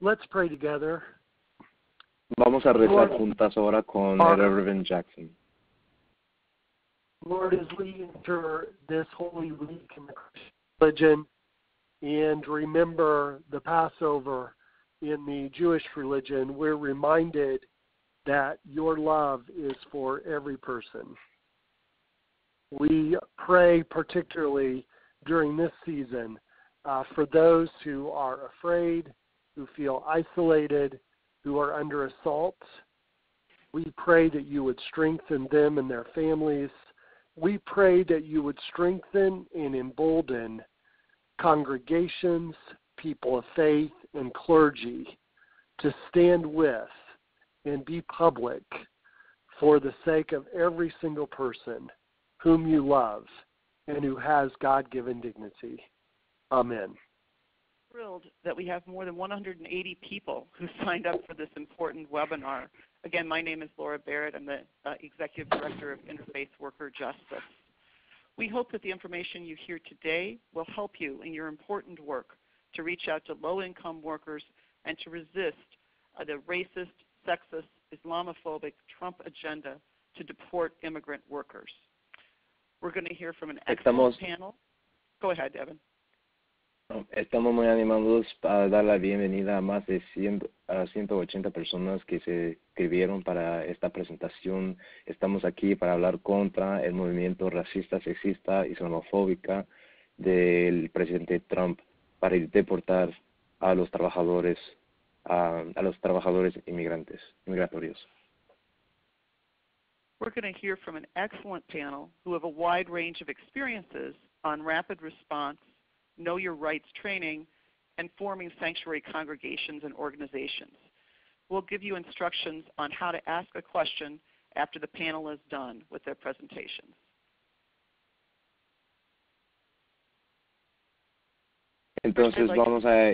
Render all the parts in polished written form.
Let's pray together. Vamos a rezar Lord, juntas ahora con el Reverend Jackson. Lord, as we enter this holy week in the Christian religion and remember the Passover in the Jewish religion, we're reminded that your love is for every person. We pray particularly during this season for those who are afraid, who feel isolated, who are under assault. We pray that you would strengthen them and their families. We pray that you would strengthen and embolden congregations, people of faith, and clergy to stand with and be public for the sake of every single person whom you love and who has God-given dignity. Amen. Thrilled that we have more than 180 people who signed up for this important webinar. Again, my name is Laura Barrett. I'm the Executive Director of Interfaith Worker Justice. We hope that the information you hear today will help you in your important work to reach out to low-income workers and to resist the racist, sexist, Islamophobic Trump agenda to deport immigrant workers. We're going to hear from an excellent panel. Go ahead, Evan. Estamos muy animados para dar la bienvenida a más de 180 personas que se inscribieron para esta presentación. Estamos aquí para hablar contra el movimiento racista, sexista, islamofóbica del presidente Trump para deportar a los trabajadores migratorios. We're going to hear from an excellent panel who have a wide range of experiences on rapid response, know your rights training, and forming sanctuary congregations and organizations. We'll give you instructions on how to ask a question after the panel is done with their presentations. Entonces vamos a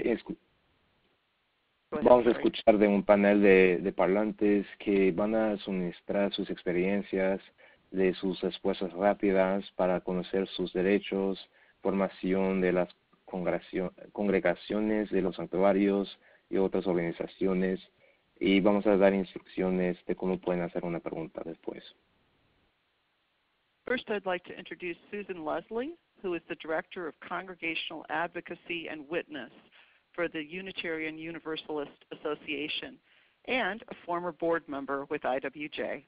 escuchar de un panel de parlantes que van a suministrar sus experiencias de sus respuestas rápidas para conocer sus derechos, formación de las congregaciones de los santuarios y otras organizaciones, y vamos a dar instrucciones de cómo pueden hacer una pregunta después. First, I'd like to introduce Susan Leslie, who is the Director of Congregational Advocacy and Witness for the Unitarian Universalist Association and a former board member with IWJ.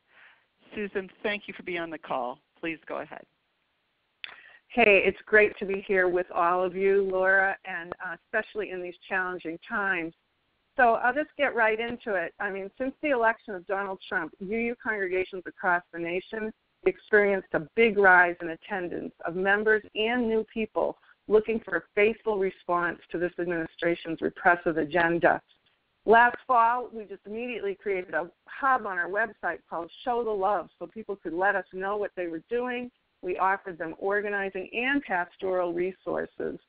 Susan, thank you for being on the call. Please go ahead. Hey, it's great to be here with all of you, Laura, and especially in these challenging times. So I'll just get right into it. I mean, since the election of Donald Trump, UU congregations across the nation experienced a big rise in attendance of members and new people looking for a faithful response to this administration's repressive agenda. Last fall, we just immediately created a hub on our website called Show the Love so people could let us know what they were doing. We offered them organizing and pastoral resources.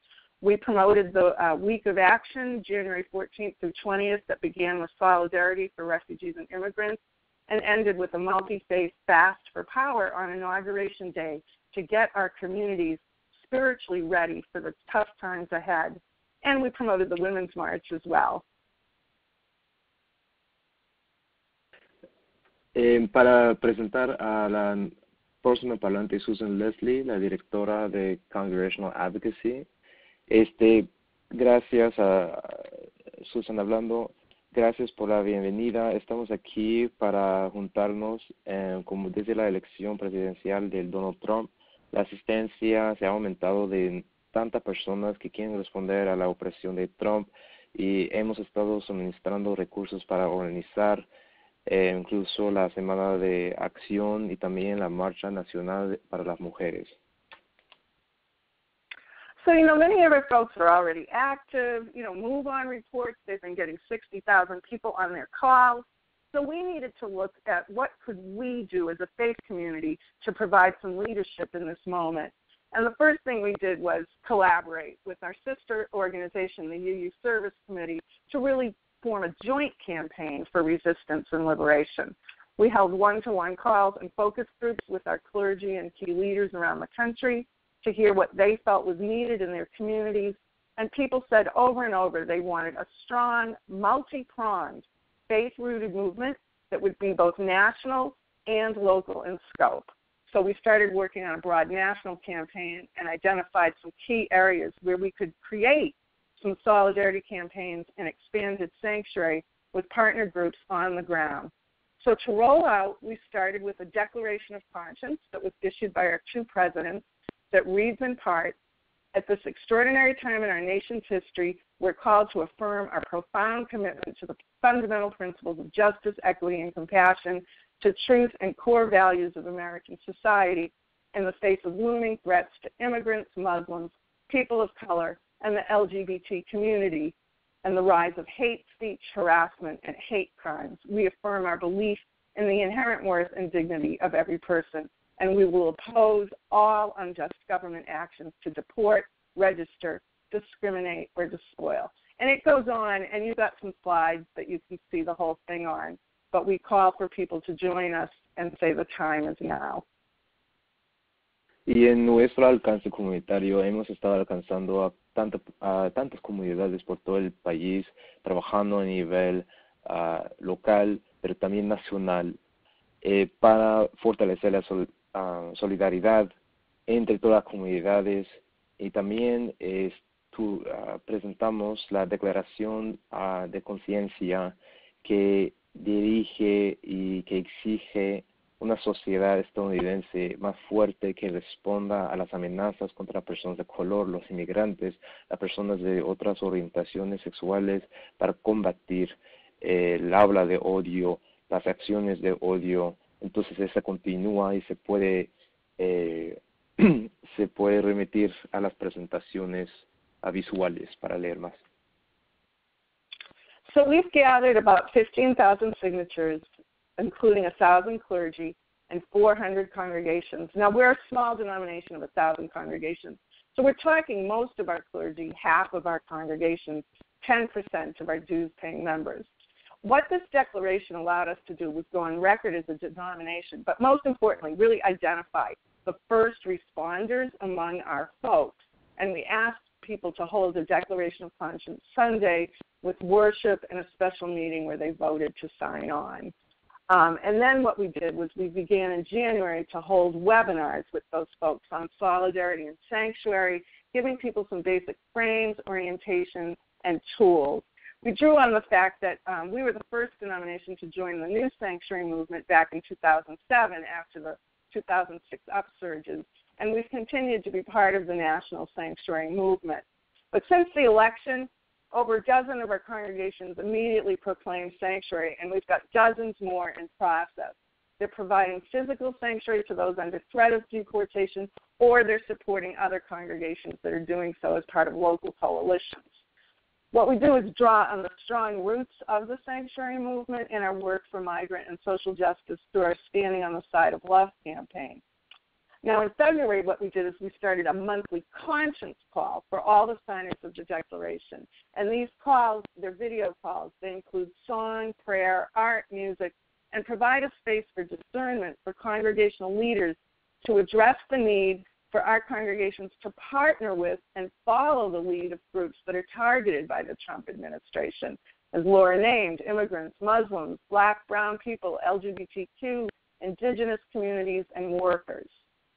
We promoted the Week of Action, January 14th through 20th, that began with solidarity for refugees and immigrants and ended with a multi-faith fast for power on Inauguration Day to get our communities spiritually ready for the tough times ahead. And we promoted the Women's March as well. Para presentar a la próxima parlante, Susan Leslie, la directora de Congregational Advocacy. Gracias a Susan hablando. Gracias por la bienvenida. Estamos aquí para juntarnos. Como desde la elección presidencial del Donald Trump, la asistencia se ha aumentado de tantas personas que quieren responder a la opresión de Trump, y hemos estado suministrando recursos para organizar incluso la Semana de Acción y también la Marcha Nacional para las Mujeres. So, many of our folks are already active. Move On reports, they've been getting 60,000 people on their calls. So we needed to look at what could we do as a faith community to provide some leadership in this moment. And the first thing we did was collaborate with our sister organization, the UU Service Committee, to really form a joint campaign for resistance and liberation. We held one-to-one calls and focus groups with our clergy and key leaders around the country to hear what they felt was needed in their communities. And people said over and over they wanted a strong, multi-pronged, faith-rooted movement that would be both national and local in scope. So we started working on a broad national campaign and identified some key areas where we could create some solidarity campaigns and expanded sanctuary with partner groups on the ground. So to roll out, we started with a declaration of conscience that was issued by our two presidents that reads in part, at this extraordinary time in our nation's history, we're called to affirm our profound commitment to the fundamental principles of justice, equity, and compassion, to truth and core values of American society in the face of looming threats to immigrants, Muslims, people of color, and the LGBT community, and the rise of hate speech, harassment, and hate crimes. We affirm our belief in the inherent worth and dignity of every person, and we will oppose all unjust government actions to deport, register, discriminate, or despoil. And it goes on, and you've got some slides that you can see the whole thing on, but we call for people to join us and say the time is now. Y en nuestro alcance comunitario hemos estado alcanzando a tantas comunidades por todo el país, trabajando a nivel local, pero también nacional, para fortalecer la solidaridad entre todas las comunidades. Y también presentamos la declaración de conciencia que dirige y que exige una sociedad estadounidense más fuerte que responda a las amenazas contra las personas de color, los inmigrantes, las personas de otras orientaciones sexuales, para combatir el habla de odio, las acciones de odio. Entonces esa continúa y se puede remitir a las presentaciones visuales para leer más. So we've gathered about 15,000 signatures, including 1,000 clergy and 400 congregations. Now, we're a small denomination of 1,000 congregations. So we're talking most of our clergy, half of our congregations, 10% of our dues-paying members. What this declaration allowed us to do was go on record as a denomination, but most importantly, really identify the first responders among our folks. And we asked people to hold a Declaration of Conscience Sunday with worship and a special meeting where they voted to sign on. And then what we did was we began in January to hold webinars with those folks on solidarity and sanctuary, giving people some basic frames, orientation, and tools. We drew on the fact that we were the first denomination to join the new sanctuary movement back in 2007 after the 2006 upsurges, and we've continued to be part of the national sanctuary movement. But since the election, over a dozen of our congregations immediately proclaimed sanctuary, and we've got dozens more in process. They're providing physical sanctuary to those under threat of deportation, or they're supporting other congregations that are doing so as part of local coalitions. What we do is draw on the strong roots of the sanctuary movement in our work for migrant and social justice through our Standing on the Side of Love campaign. Now, in February, what we did is we started a monthly conscience call for all the signers of the Declaration. And these calls, they're video calls. They include song, prayer, art, music, and provide a space for discernment for congregational leaders to address the need for our congregations to partner with and follow the lead of groups that are targeted by the Trump administration. As Laura named, immigrants, Muslims, Black, brown people, LGBTQ, indigenous communities, and workers.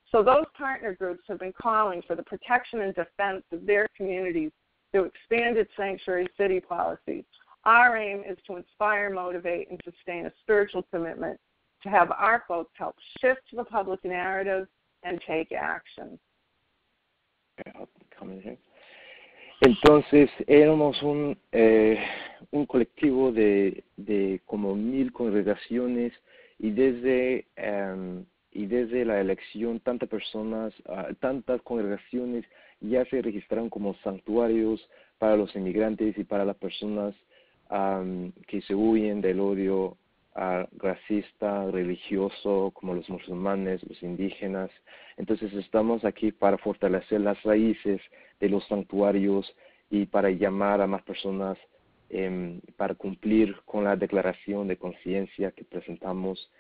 So those partner groups have been calling for the protection and defense of their communities through expanded sanctuary city policies. Our aim is to inspire, motivate, and sustain a spiritual commitment to have our folks help shift the public narrative and take action. Entonces, éramos un colectivo de como 1,000 congregaciones y desde la elección tantas congregaciones ya se registraron como santuarios para los inmigrantes y para las personas que se huyen del odio racista, religioso, como los musulmanes, los indígenas. Entonces estamos aquí para fortalecer las raíces de los santuarios y para llamar a más personas para cumplir con la declaración de conciencia que presentamos.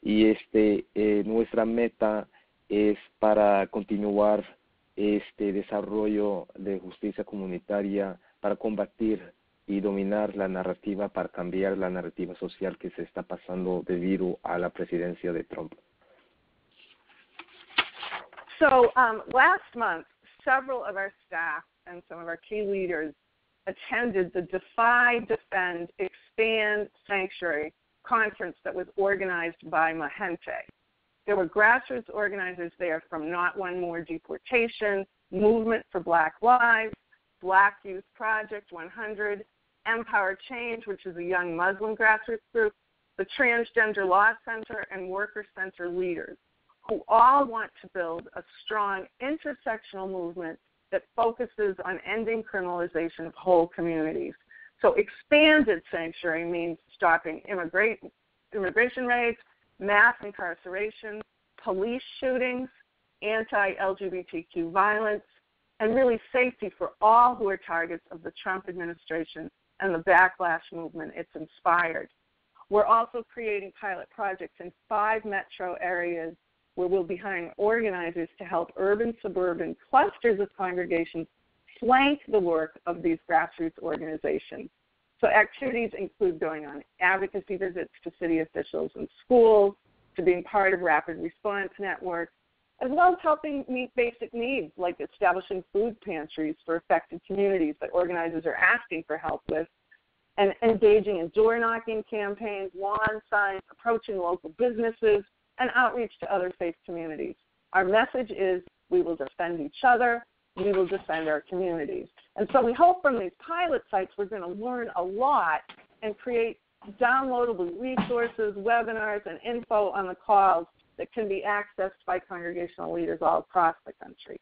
Y nuestra meta es para continuar este desarrollo de justicia comunitaria para combatir y dominar la narrativa, para cambiar la narrativa social que se está pasando debido a la presidencia de Trump. So last month, several of our staff and some of our key leaders attended the Defy, Defend, Expand Sanctuary conference that was organized by Mahente. There were grassroots organizers there from Not One More Deportation, Movement for Black Lives, Black Youth Project 100, Empower Change, which is a young Muslim grassroots group, the Transgender Law Center, and Worker Center leaders, who all want to build a strong intersectional movement that focuses on ending criminalization of whole communities. So expanded sanctuary means stopping immigration rates, mass incarceration, police shootings, anti-LGBTQ violence, and really safety for all who are targets of the Trump administration and the backlash movement it's inspired. We're also creating pilot projects in 5 metro areas where we'll be hiring organizers to help urban-suburban clusters of congregations flank the work of these grassroots organizations. So activities include going on advocacy visits to city officials and schools, to being part of rapid response networks, as well as helping meet basic needs like establishing food pantries for affected communities that organizers are asking for help with, and engaging in door-knocking campaigns, lawn signs, approaching local businesses, and outreach to other faith communities. Our message is we will defend each other, we will defend our communities. And so we hope from these pilot sites we're going to learn a lot and create downloadable resources, webinars, and info on the cause that can be accessed by congregational leaders all across the country.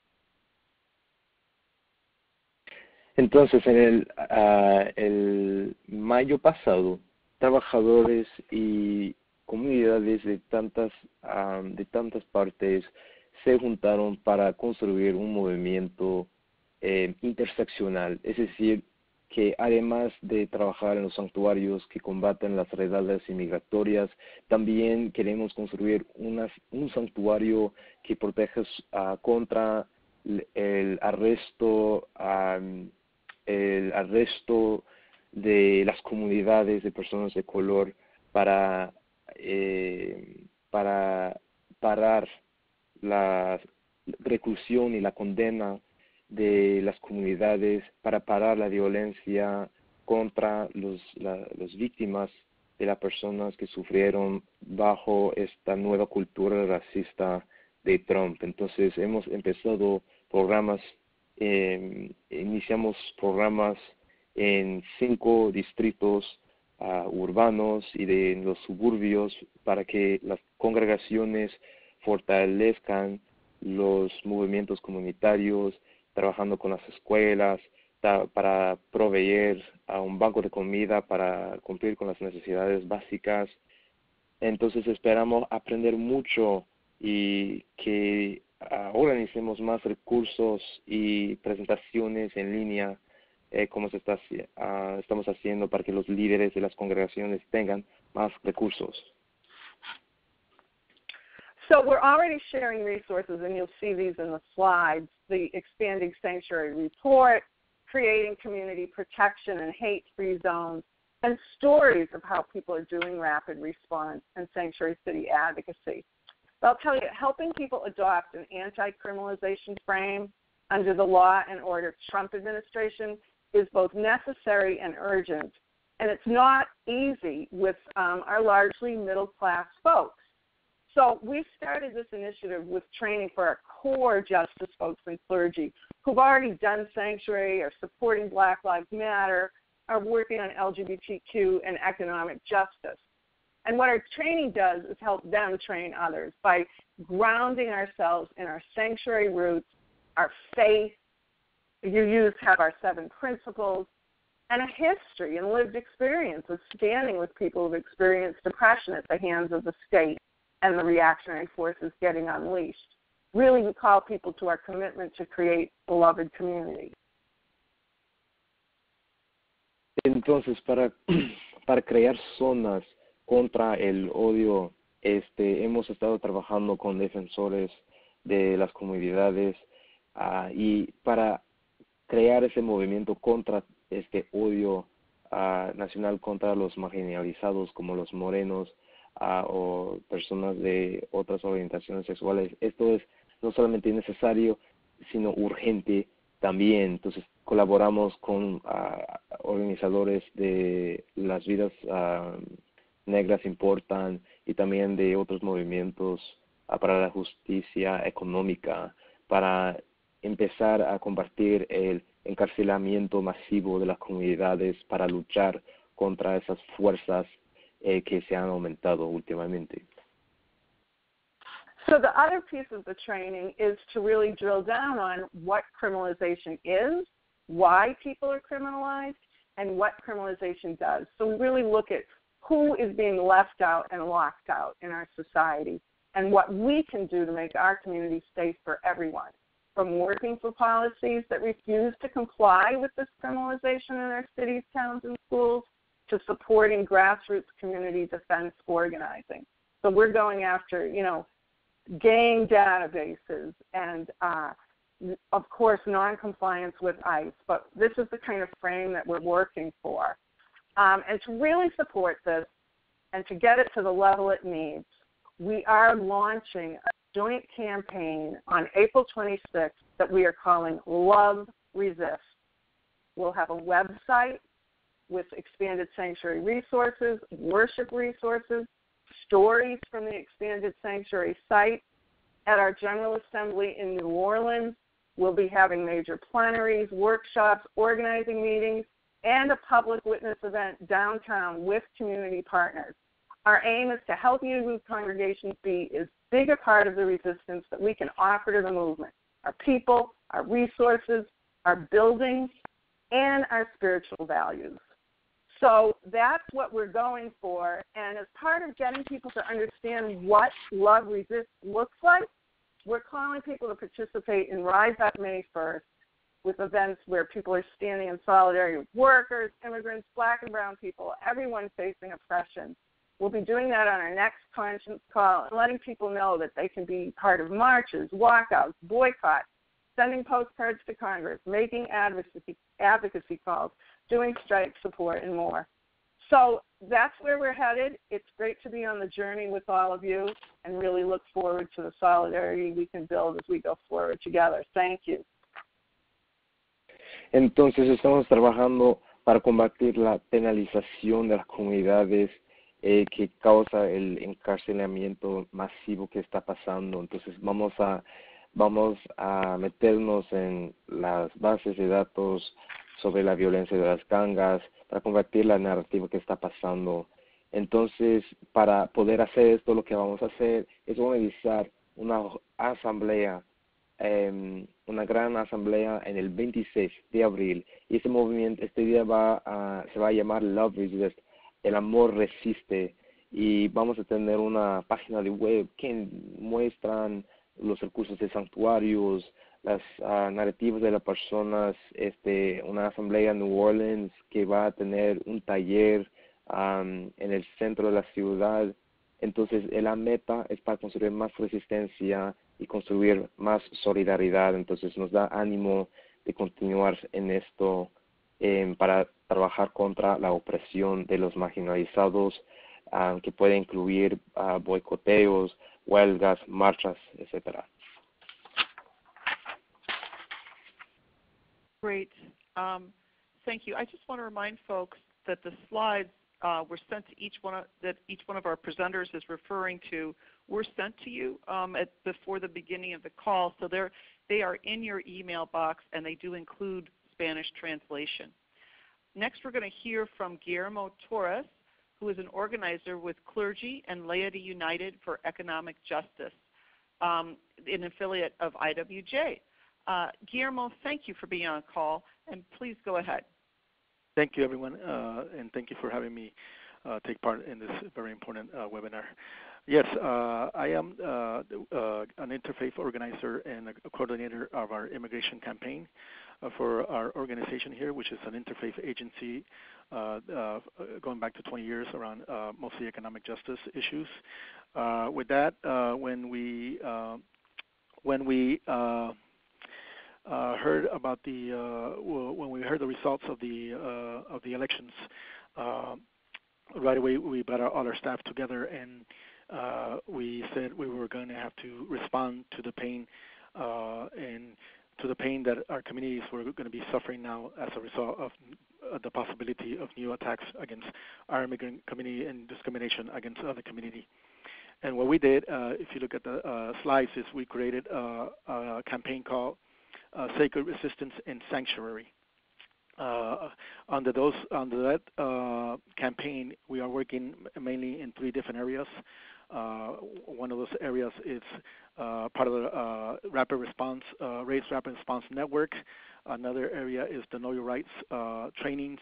Entonces, en el mayo pasado, trabajadores y comunidades de tantas partes se juntaron para construir un movimiento interseccional, es decir, que además de trabajar en los santuarios que combaten las redades inmigratorias, también queremos construir un santuario que proteja contra el arresto de las comunidades de personas de color para parar la reclusión y la condena de las comunidades, para parar la violencia contra las víctimas de las personas que sufrieron bajo esta nueva cultura racista de Trump. Entonces hemos empezado programas, iniciamos programas en 5 distritos urbanos y de los suburbios para que las congregaciones fortalezcan los movimientos comunitarios, trabajando con las escuelas, para proveer a un banco de comida para cumplir con las necesidades básicas. Entonces esperamos aprender mucho y que organicemos más recursos y presentaciones en línea como estamos haciendo para que los líderes de las congregaciones tengan más recursos. So we're already sharing resources, and you'll see these in the slides, the Expanding Sanctuary Report, Creating Community Protection and Hate-Free Zones, and stories of how people are doing rapid response and sanctuary city advocacy. But I'll tell you, helping people adopt an anti-criminalization frame under the law and order Trump administration is both necessary and urgent, and it's not easy with our largely middle-class folks. So we started this initiative with training for our core justice folks and clergy who've already done sanctuary, are supporting Black Lives Matter, are working on LGBTQ and economic justice. And what our training does is help them train others by grounding ourselves in our sanctuary roots, our faith. You have our 7 principles, and a history and lived experience of standing with people who've experienced oppression at the hands of the state and the reactionary forces getting unleashed. Really, we call people to our commitment to create beloved community. Entonces, para crear zonas contra el odio, hemos estado trabajando con defensores de las comunidades y para crear ese movimiento contra este odio nacional contra los marginalizados como los morenos o personas de otras orientaciones sexuales. Esto es no solamente necesario, sino urgente también. Entonces colaboramos con organizadores de las vidas negras importan y también de otros movimientos para la justicia económica, para empezar a combatir el encarcelamiento masivo de las comunidades, para luchar contra esas fuerzas que se han aumentado últimamente. So the other piece of the training is to really drill down on what criminalization is, why people are criminalized, and what criminalization does. So we really look at who is being left out and locked out in our society and what we can do to make our community safe for everyone, from working for policies that refuse to comply with this criminalization in our cities, towns, and schools, to supporting grassroots community defense organizing. So we're going after, gang databases and, of course, noncompliance with ICE. But this is the kind of frame that we're working for. And to really support this and to get it to the level it needs, we are launching a joint campaign on April 26th that we are calling Love Resist. We'll have a website with expanded sanctuary resources, worship resources, stories from the expanded sanctuary site. At our General Assembly in New Orleans, we'll be having major plenaries, workshops, organizing meetings, and a public witness event downtown with community partners. Our aim is to help youth congregations be as big a part of the resistance that we can offer to the movement, our people, our resources, our buildings, and our spiritual values. So that's what we're going for, and as part of getting people to understand what Love Resist looks like, we're calling people to participate in Rise Up May 1st with events where people are standing in solidarity with workers, immigrants, black and brown people, everyone facing oppression. We'll be doing that on our next conscience call and letting people know that they can be part of marches, walkouts, boycotts, sending postcards to Congress, making advocacy calls, doing strike support, and more. So that's where we're headed. It's great to be on the journey with all of you and really look forward to the solidarity we can build as we go forward together. Thank you. Entonces estamos trabajando para combatir la penalización de las comunidades que causa el encarcelamiento masivo que está pasando. Entonces vamos a meternos en las bases de datos sobre la violencia de las gangas para combatir la narrativa que está pasando. Entonces, para poder hacer esto, lo que vamos a hacer es organizar una asamblea, una gran asamblea en el 26 de abril. Y este movimiento, este día se va a llamar Love Resist, el amor resiste. Y vamos a tener una página de web que muestran los recursos de santuarios, las narrativas de las personas, una asamblea en New Orleans que va a tener un taller en el centro de la ciudad. Entonces, la meta es para construir más resistencia y construir más solidaridad. Entonces, nos da ánimo de continuar en esto para trabajar contra la opresión de los marginalizados, que puede incluir boicoteos, huelgas, marchas, etcétera. Great. Thank you. I just want to remind folks that the slides were sent to each one of our presenters is referring to were sent to you before the beginning of the call. So they are in your email box, and they do include Spanish translation. Next, we're going to hear from Guillermo Torres, who is an organizer with Clergy and Laity United for Economic Justice, an affiliate of IWJ. Guillermo, thank you for being on call, and please go ahead. Thank you, everyone, and thank you for having me take part in this very important webinar. Yes, I am an interfaith organizer and a coordinator of our immigration campaign for our organization here, which is an interfaith agency going back to 20 years around mostly economic justice issues. With that, when we heard about when we heard the results of the elections, right away we brought all our staff together, and we said we were going to have to respond to the pain and to the pain that our communities were going to be suffering now as a result of the possibility of new attacks against our immigrant community and discrimination against other community. And what we did, if you look at the slides, is we created a campaign called Sacred Resistance and Sanctuary. Under that campaign, we are working mainly in 3 different areas. One of those areas is part of the rapid response, Race Rapid Response Network. Another area is the Know Your Rights trainings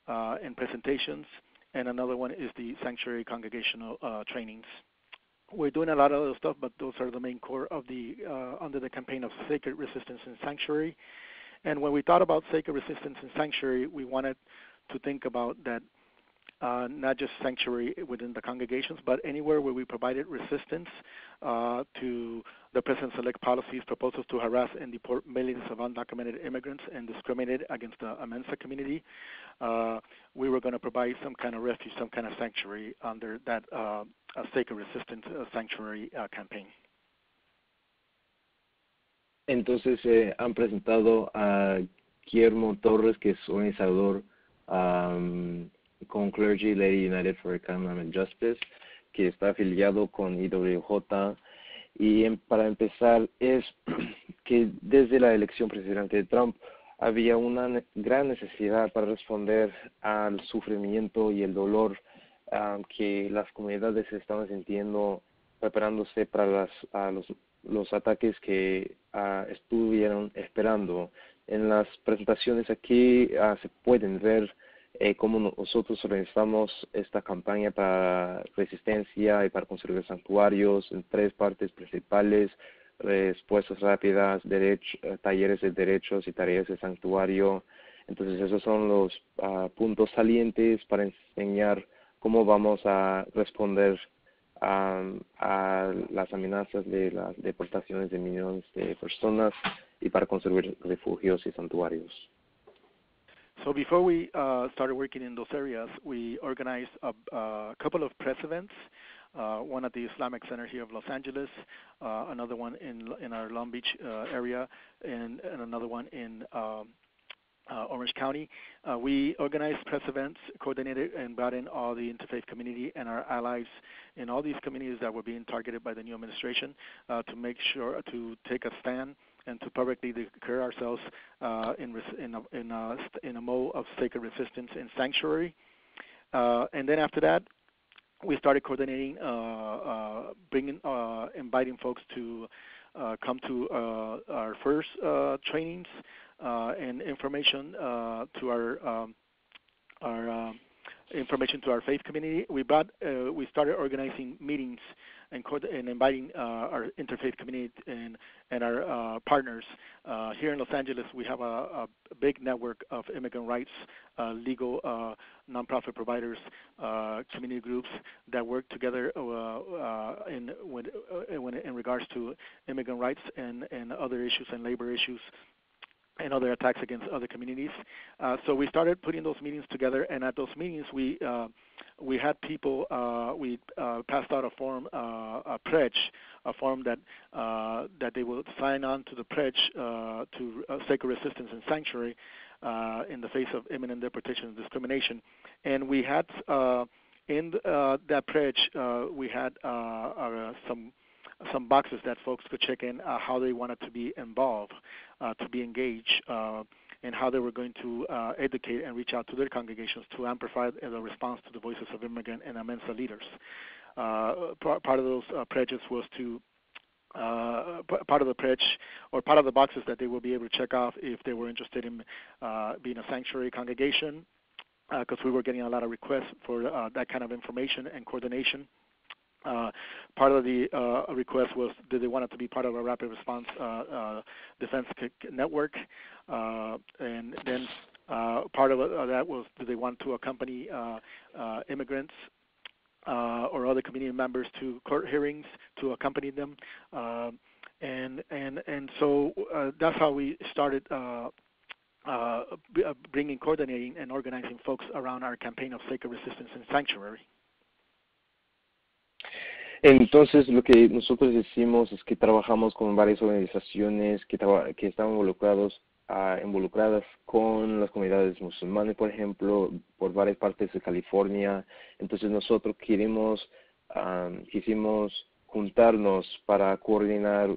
and presentations, and another one is the sanctuary congregational trainings. We're doing a lot of other stuff, but those are the main core of the under the campaign of Sacred Resistance and Sanctuary. And when we thought about Sacred Resistance and Sanctuary, we wanted to think about that not just sanctuary within the congregations, but anywhere where we provided resistance to the President's elect policies, proposals to harass and deport millions of undocumented immigrants and discriminate against the Amensa community. We were going to provide some kind of refuge, some kind of sanctuary under that Sacred Resistance Sanctuary campaign. Entonces han presentado a Guillermo Torres, que es organizador con Clergy Lady United for Economic Justice, que está afiliado con IWJ. Y para empezar es que desde la elección presidencial de Trump había una gran necesidad para responder al sufrimiento y el dolor que las comunidades estaban sintiendo, preparándose para los ataques que estuvieron esperando. En las presentaciones aquí se pueden ver cómo nosotros organizamos esta campaña para resistencia y para conservar santuarios en 3 partes principales: respuestas rápidas, talleres de derechos y tareas de santuario. Entonces esos son los puntos salientes para enseñar cómo vamos a responder a las amenazas de las deportaciones de millones de personas y para conservar refugios y santuarios. So before we started working in those areas, we organized a couple of press events, one at the Islamic Center here of Los Angeles, another one in our Long Beach area, and another one in Orange County. We organized press events, coordinated and brought in all the interfaith community and our allies in all these communities that were being targeted by the new administration to make sure to take a stand and to publicly declare ourselves in a mode of sacred resistance and sanctuary. And then after that, we started coordinating, inviting folks to come to our first trainings and information to our information to our faith community. We started organizing meetings and inviting our interfaith community and our partners. Here in Los Angeles, we have a big network of immigrant rights, legal nonprofit providers, community groups that work together in regards to immigrant rights and other issues and labor issues and other attacks against other communities. So we started putting those meetings together, and at those meetings we had people, we passed out a form, a pledge, a form that they will sign on to the pledge to sacred resistance and sanctuary in the face of imminent deportation and discrimination. And we had in that pledge, we had some boxes that folks could check in how they wanted to be involved, to be engaged, and how they were going to educate and reach out to their congregations to amplify the response to the voices of immigrant and Amensa leaders. Part of those pledges was to part of the pledge or part of the boxes that they will be able to check off if they were interested in being a sanctuary congregation, because we were getting a lot of requests for that kind of information and coordination. Part of the request was did they want it to be part of a rapid response defense network, and then part of that was do they want to accompany immigrants or other community members to court hearings to accompany them, And so that's how we started bringing, coordinating, and organizing folks around our campaign of sacred resistance and sanctuary. Entonces, lo que nosotros decimos es que trabajamos con varias organizaciones que están involucradas con las comunidades musulmanas, por ejemplo, por varias partes de California. Entonces, nosotros quisimos juntarnos para coordinar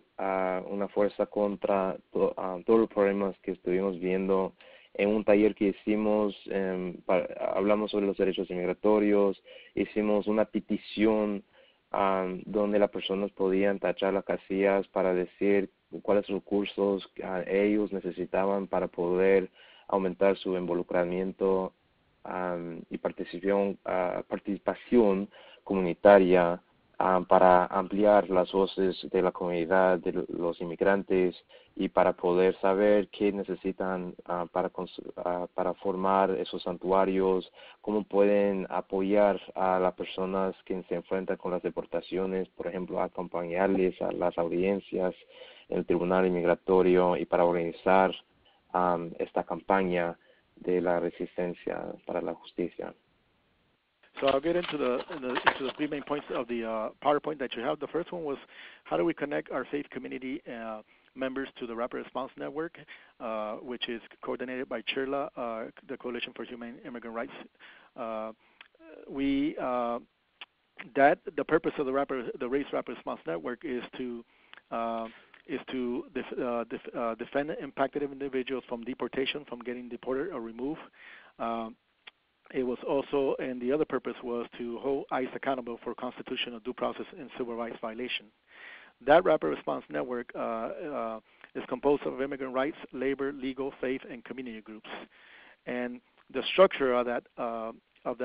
una fuerza contra todos los problemas que estuvimos viendo. En un taller que hicimos, hablamos sobre los derechos migratorios, hicimos una petición donde las personas podían tachar las casillas para decir cuáles recursos ellos necesitaban para poder aumentar su involucramiento y participación comunitaria para ampliar las voces de la comunidad, de los inmigrantes, y para poder saber qué necesitan para formar esos santuarios, cómo pueden apoyar a las personas que se enfrentan con las deportaciones, por ejemplo, acompañarles a las audiencias en el Tribunal Inmigratorio, y para organizar esta campaña de la resistencia para la justicia. So I'll get into the three main points of the PowerPoint that you have. The first one was, how do we connect our faith community members to the Rapid Response Network, which is coordinated by CHIRLA, the Coalition for Humane Immigrant Rights. The purpose of the Race Rapid Response Network is to defend impacted individuals from deportation, from getting deported or removed. It was also, and the other purpose was to hold ICE accountable for constitutional due process and civil rights violation. That Rapid Response Network is composed of immigrant rights, labor, legal, faith, and community groups. And the structure of that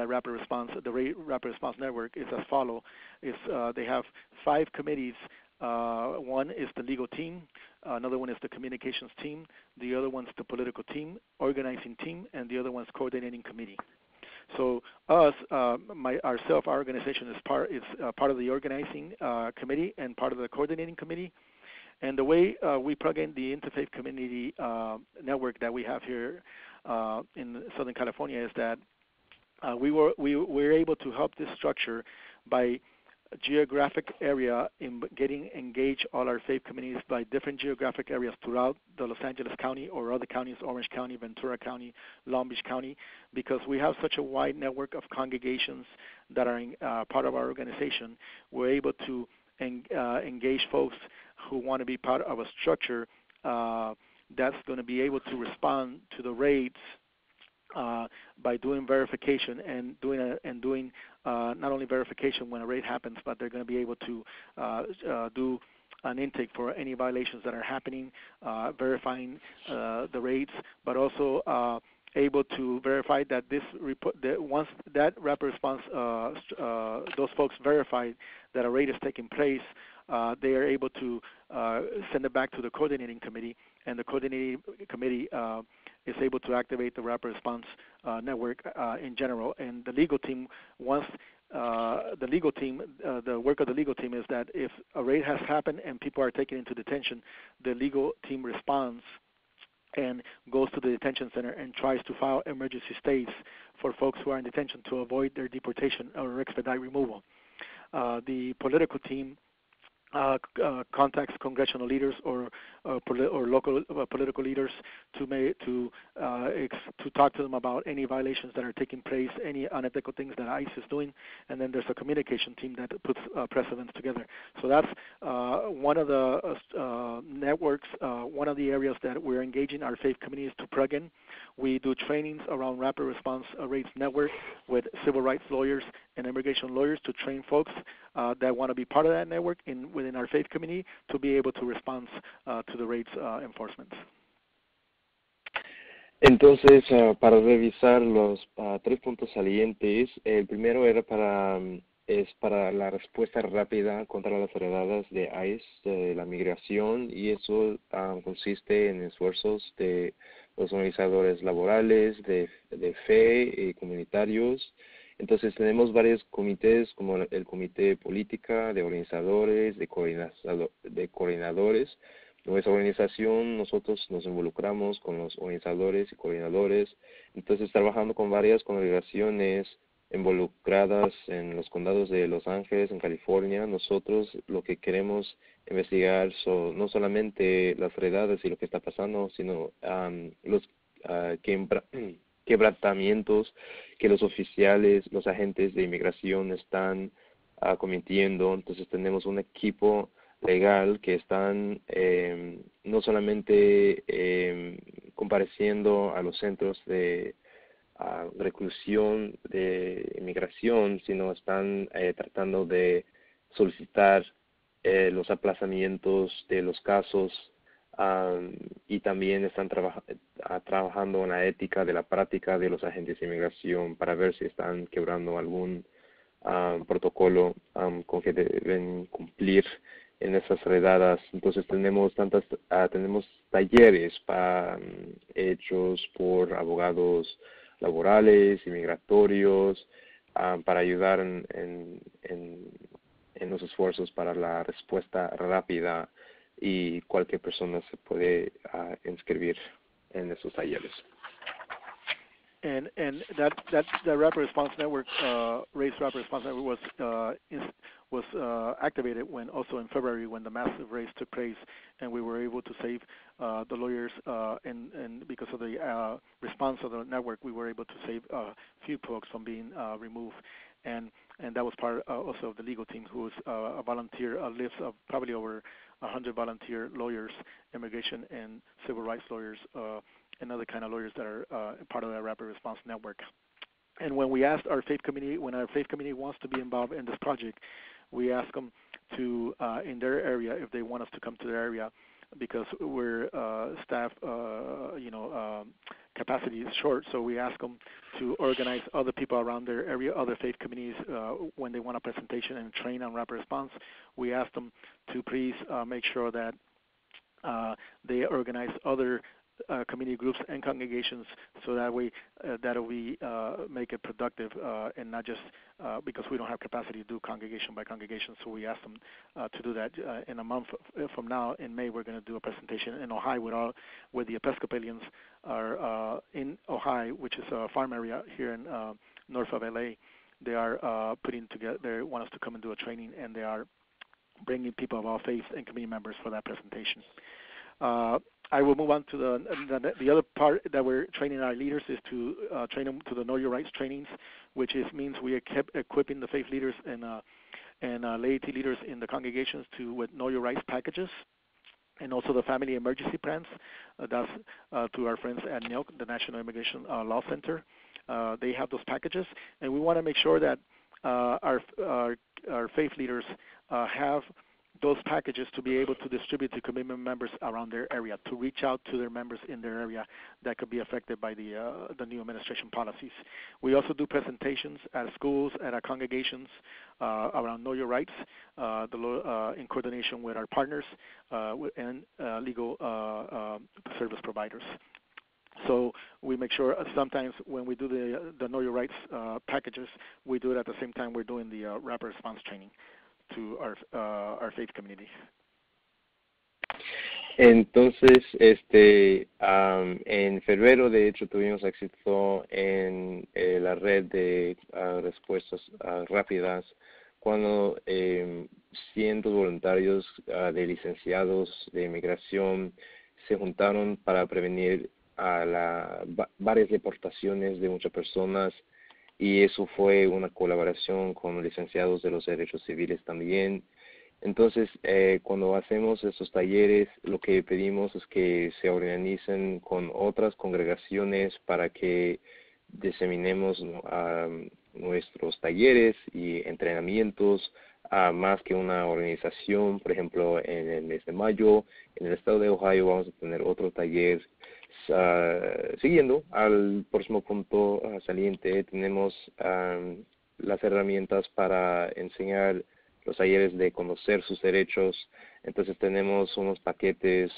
Rapid Response, the Rapid Response Network, is as follows: they have 5 committees. One is the legal team, another one is the communications team, the other one's the political team, organizing team, and the other one's coordinating committee. So our organization is part of the organizing committee and part of the coordinating committee. And the way we plug in the interfaith community network that we have here in Southern California is that we were able to help this structure by geographic area in getting engaged all our faith communities by different geographic areas throughout the Los Angeles County or other counties, Orange County, Ventura County, Long Beach County, because we have such a wide network of congregations that are part of our organization. We're able to engage folks who want to be part of a structure that's going to be able to respond to the raids by doing verification and doing not only verification when a raid happens, but they're going to be able to do an intake for any violations that are happening, verifying the raids, but also able to verify that this report, that once that rapid response, those folks verified that a raid is taking place, they are able to send it back to the coordinating committee, and the coordinating committee is able to activate the rapid response network in general. And the legal team, once the work of the legal team is that if a raid has happened and people are taken into detention, the legal team responds and goes to the detention center and tries to file emergency stays for folks who are in detention to avoid their deportation or expedite removal. The political team contacts congressional leaders or local political leaders to talk to them about any violations that are taking place, any unethical things that ICE is doing, and then there's a communication team that puts press events together. So that's one of the networks, one of the areas that we're engaging our faith communities to plug in. We do trainings around Rapid Response Raids Network with civil rights lawyers and immigration lawyers to train folks that want to be part of that network within our faith community to be able to respond to the raids enforcement. Entonces, para revisar los 3 puntos salientes, el primero era para la respuesta rápida contra las redadas de ICE, de la migración, y eso consiste en esfuerzos de los organizadores laborales, de fe y comunitarios. Entonces tenemos varios comités como el comité política, de organizadores, de coordinadores. Nuestra organización, nosotros nos involucramos con los organizadores y coordinadores, entonces trabajando con varias congregaciones involucradas en los condados de Los Ángeles, en California. Nosotros lo que queremos investigar son no solamente las realidades y lo que está pasando, sino los quebrantamientos que los oficiales, los agentes de inmigración están cometiendo. Entonces tenemos un equipo legal que están no solamente compareciendo a los centros de reclusión de inmigración, sino están tratando de solicitar los aplazamientos de los casos y también están trabajando en la ética de la práctica de los agentes de inmigración para ver si están quebrando algún protocolo con que deben cumplir en esas redadas. Entonces tenemos tenemos talleres hechos por abogados laborales y migratorios para ayudar en los esfuerzos para la respuesta rápida, y cualquier persona se puede inscribir en esos talleres. And that Rapid Response Network, Race Rapid Response Network was activated when also in February when the massive race took place, and we were able to save the lawyers and because of the response of the network, we were able to save a few folks from being removed, and that was part also of the legal team, who was a volunteer, a list of probably over 100 volunteer lawyers, immigration and civil rights lawyers, and other kind of lawyers that are part of that Rapid Response Network. And when we asked our faith community, when our faith community wants to be involved in this project, we ask them to, in their area, if they want us to come to their area, because we're staff, capacity is short, so we ask them to organize other people around their area, other faith communities, when they want a presentation and train on rapid response. We ask them to please make sure that they organize other community groups and congregations, so that way we make it productive and not just because we don't have capacity to do congregation by congregation. So we ask them to do that. In a month from now, in May, we're going to do a presentation in Ohio where the Episcopalians are in Ohio, which is a farm area here in north of LA. They are putting together. They want us to come and do a training, and they are bringing people of all faiths and community members for that presentation. I will move on to the other part that we're training our leaders is to train them to the Know Your Rights trainings, which means we are equipping the faith leaders and laity leaders in the congregations with Know Your Rights packages, and also the family emergency plans. That's to our friends at NILC, the National Immigration Law Center. They have those packages, and we want to make sure that our faith leaders have those packages to be able to distribute to commitment members around their area, to reach out to their members in their area that could be affected by the new administration policies. We also do presentations at schools, at our congregations around Know Your Rights, in coordination with our partners and legal service providers. So we make sure sometimes when we do the Know Your Rights packages, we do it at the same time we're doing the rapid response training to our faith community. Entonces, en febrero, de hecho, tuvimos éxito en la red de respuestas rápidas, cuando cientos de voluntarios de licenciados de inmigración se juntaron para prevenir varias deportaciones de muchas personas. Y eso fue una colaboración con licenciados de los derechos civiles también. Entonces, cuando hacemos estos talleres, lo que pedimos es que se organicen con otras congregaciones para que diseminemos nuestros talleres y entrenamientos a más que una organización. Por ejemplo, en el mes de mayo, en el estado de Ohio, vamos a tener otro taller. Siguiendo al próximo punto saliente, tenemos las herramientas para enseñar los talleres de conocer sus derechos. Entonces tenemos unos paquetes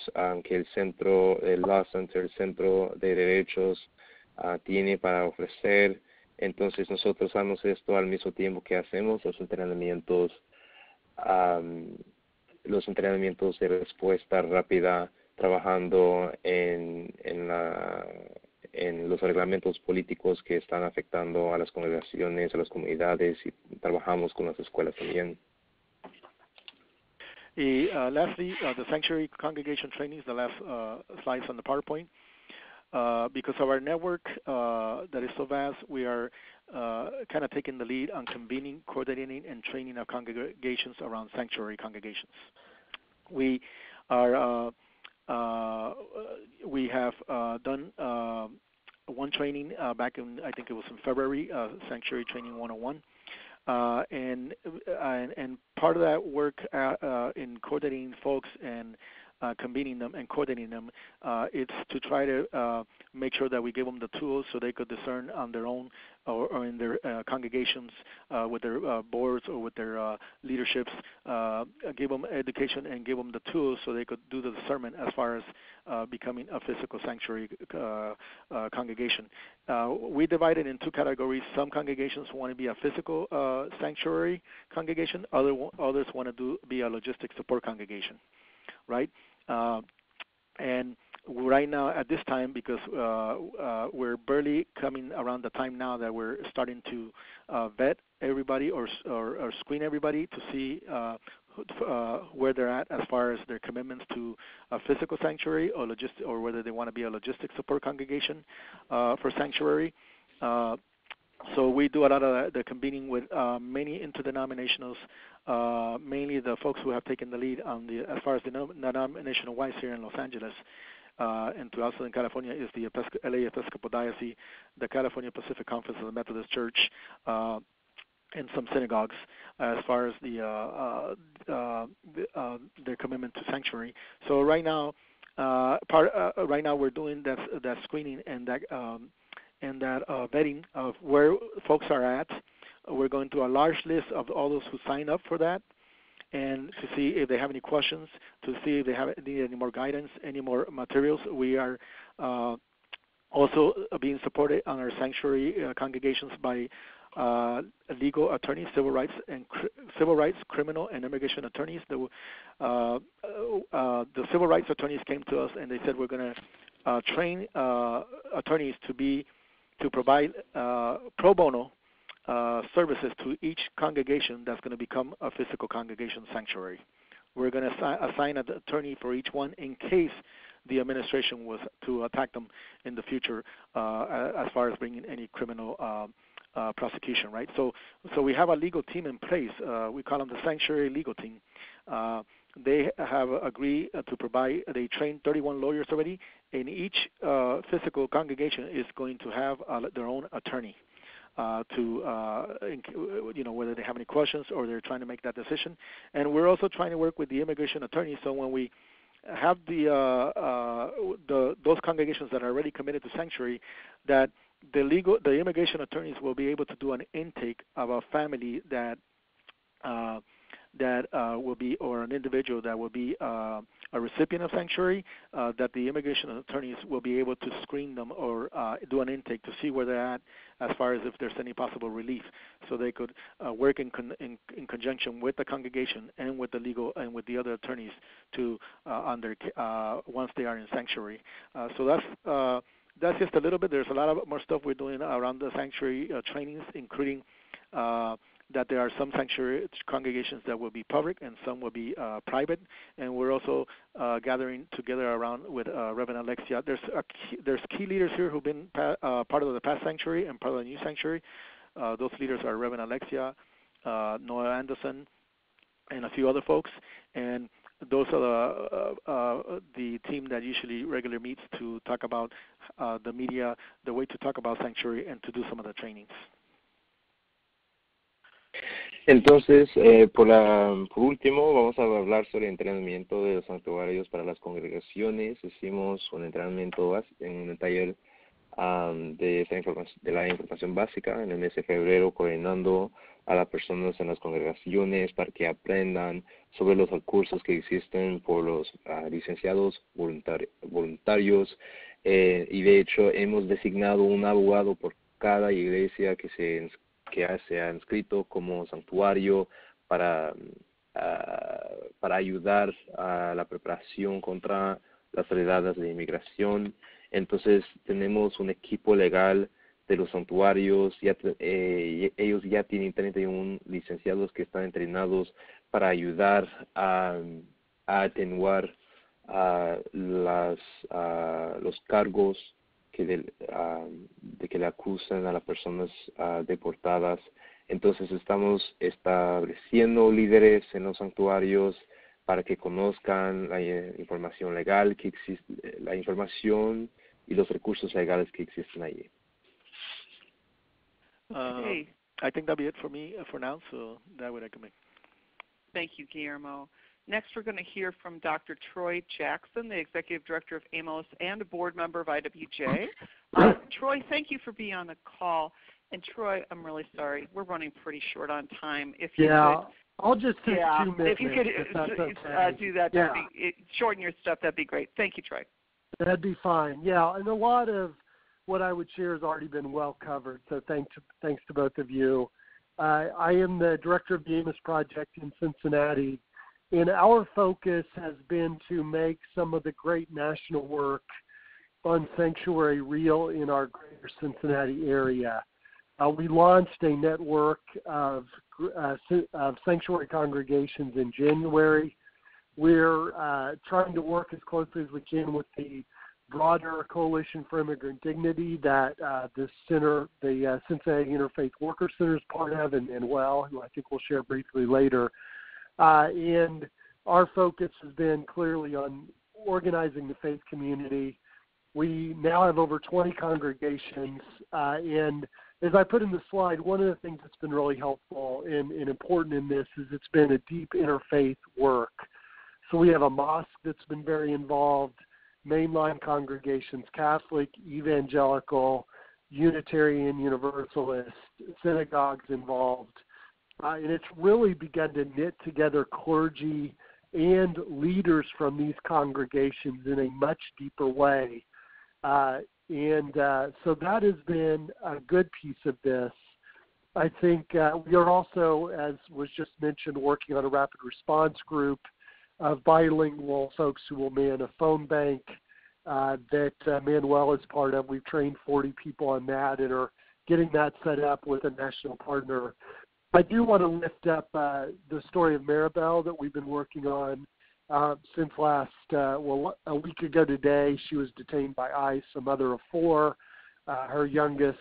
que el Law Center, el Centro de Derechos, tiene para ofrecer. Entonces nosotros hacemos esto al mismo tiempo que hacemos los entrenamientos de respuesta rápida, trabajando en los reglamentos políticos que están afectando a las congregaciones, a las comunidades, y trabajamos con las escuelas también. Lastly, the sanctuary congregation trainings, the last slides on the PowerPoint. Because of our network that is so vast, we are kind of taking the lead on convening, coordinating, and training our congregations around sanctuary congregations. We have done one training back in, I think it was in February, Sanctuary Training 101. And part of that work in coordinating folks and convening them and coordinating them, it's to try to make sure that we give them the tools so they could discern on their own or in their congregations with their boards or with their leaderships, give them education and give them the tools so they could do the discernment as far as becoming a physical sanctuary congregation. We divide it in two categories. Some congregations want to be a physical sanctuary congregation. Others want to be a logistic support congregation, right? And right now at this time, because we're barely coming around the time now that we're starting to vet everybody or screen everybody to see where they're at as far as their commitments to a physical sanctuary or whether they want to be a logistic support congregation for sanctuary. So we do a lot of the convening with many interdenominationals, mainly the folks who have taken the lead on as far as the denominational wise here in Los Angeles. And to also in California is the LA Episcopal Diocese, the California Pacific Conference of the Methodist Church, and some synagogues as far as their commitment to sanctuary. So right now, we're doing that screening and that vetting of where folks are at. We're going to a large list of all those who sign up for that, and to see if they have any questions, to see if they need any more guidance, any more materials. We are also being supported on our sanctuary congregations by legal attorneys, civil rights, criminal, and immigration attorneys. The civil rights attorneys came to us and they said we're going to train attorneys to provide pro bono services to each congregation that's going to become a physical congregation sanctuary. We're going to assign an attorney for each one in case the administration was to attack them in the future as far as bringing any criminal prosecution, right? So we have a legal team in place. We call them the sanctuary legal team. They have agreed to provide, they trained 31 lawyers already, and each physical congregation is going to have their own attorney whether they have any questions or they're trying to make that decision. And we're also trying to work with the immigration attorneys, so when we have those congregations that are already committed to sanctuary, that the immigration attorneys will be able to do an intake of a family that will be, or an individual that will be a recipient of sanctuary, that the immigration attorneys will be able to screen them or do an intake to see where they're at as far as if there's any possible relief. So they could work in conjunction with the congregation and with the legal and with the other attorneys to once they are in sanctuary. So that's just a little bit. There's a lot of more stuff we're doing around the sanctuary trainings, including that there are some sanctuary congregations that will be public and some will be private, and we're also gathering together around with Reverend Alexia. There's key leaders here who've been part of the past sanctuary and part of the new sanctuary. Those leaders are Reverend Alexia, Noah Anderson, and a few other folks, and those are the team that usually regularly meets to talk about the media, the way to talk about sanctuary, and to do some of the trainings. Entonces, por último, vamos a hablar sobre el entrenamiento de los santuarios para las congregaciones. Hicimos un entrenamiento en un taller de la información básica en el mes de febrero, coordinando a las personas en las congregaciones para que aprendan sobre los recursos que existen por los licenciados voluntarios. Y de hecho, hemos designado un abogado por cada iglesia que se ha inscrito como santuario para ayudar a la preparación contra las redadas de inmigración. Entonces tenemos un equipo legal de los santuarios, ellos ya tienen 31 licenciados que están entrenados para ayudar a atenuar los cargos de que le acusan a las personas deportadas. Entonces estamos estableciendo líderes en los santuarios para que conozcan la información legal que existe, la información y los recursos legales que existen allí. Okay. I think that'll be it for me for now, so that would recommend. Thank you, Guillermo. Next, we're going to hear from Dr. Troy Jackson, the Executive Director of AMOS and a board member of IWJ. Troy, thank you for being on the call. And Troy, I'm really sorry. We're running pretty short on time. If you could, I'll just take 2 minutes. If you could do that, shorten your stuff, that'd be great. Thank you, Troy. That'd be fine. Yeah, and a lot of what I would share has already been well covered, so thanks to both of you. I am the director of the AMOS Project in Cincinnati, and our focus has been to make some of the great national work on sanctuary real in our greater Cincinnati area. We launched a network of sanctuary congregations in January. We're trying to work as closely as we can with the broader Coalition for Immigrant Dignity that the Cincinnati Interfaith Worker Center is part of, and who I think we'll share briefly later. And our focus has been clearly on organizing the faith community. We now have over 20 congregations, and as I put in the slide, one of the things that's been really helpful and important in this is it's been a deep interfaith work. So we have a mosque that's been very involved, mainline congregations, Catholic, Evangelical, Unitarian, Universalist, synagogues involved. And it's really begun to knit together clergy and leaders from these congregations in a much deeper way. So that has been a good piece of this. I think we are also, as was just mentioned, working on a rapid response group of bilingual folks who will man a phone bank that Manuel is part of. We've trained 40 people on that and are getting that set up with a national partner. I do want to lift up the story of Maribel that we've been working on since a week ago today. She was detained by ICE, a mother of 4. Her youngest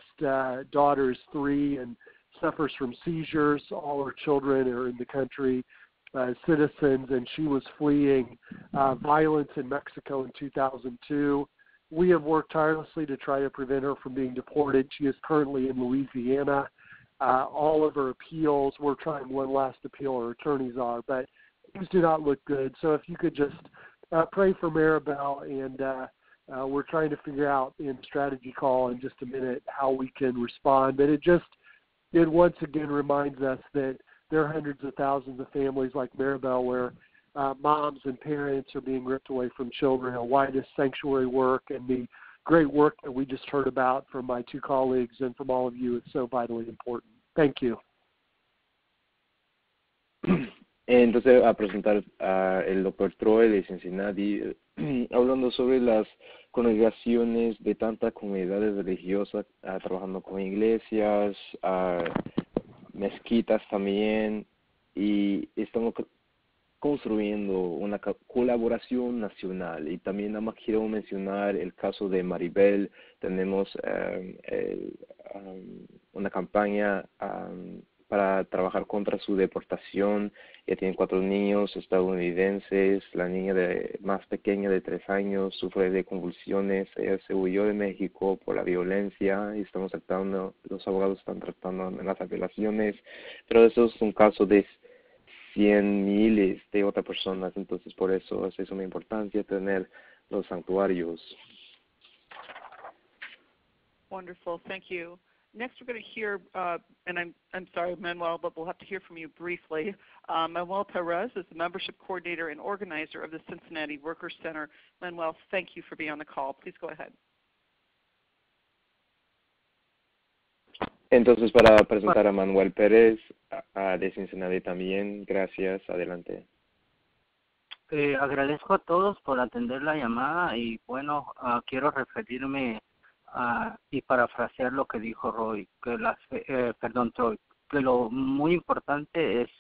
daughter is 3 and suffers from seizures. All her children are in the country, citizens, and she was fleeing violence in Mexico in 2002. We have worked tirelessly to try to prevent her from being deported. She is currently in Louisiana. All of her appeals, we're trying one last appeal, her attorneys are, but things do not look good. So if you could just pray for Maribel, and we're trying to figure out in strategy call in just a minute how we can respond. But it once again reminds us that there are hundreds of thousands of families like Maribel where moms and parents are being ripped away from children. Why this sanctuary work and the great work that we just heard about from my 2 colleagues and from all of you is so vitally important. Thank you. Entonces, a presentar el Dr. Troy de Cincinnati, hablando sobre las congregaciones de tantas comunidades religiosas, trabajando con iglesias, mezquitas también, y estamos construyendo una colaboración nacional. Y también nada más quiero mencionar el caso de Maribel. Tenemos una campaña para trabajar contra su deportación. Ella tiene 4 niños estadounidenses. La niña más pequeña de 3 años sufre de convulsiones. Ella se huyó de México por la violencia y los abogados están tratando en las apelaciones. Pero eso es un caso de 100 miles de otras personas. Entonces por eso es una importancia tener los santuarios. Wonderful, thank you. Next, we're going to hear, and I'm sorry, Manuel, but we'll have to hear from you briefly. Manuel Perez is the membership coordinator and organizer of the Cincinnati Worker Center. Manuel, thank you for being on the call. Please go ahead. Entonces, para presentar a Manuel Pérez de Cincinnati también, gracias, adelante. Agradezco a todos por atender la llamada y bueno, quiero referirme y parafrasear lo que dijo Roy, que Troy, que lo muy importante es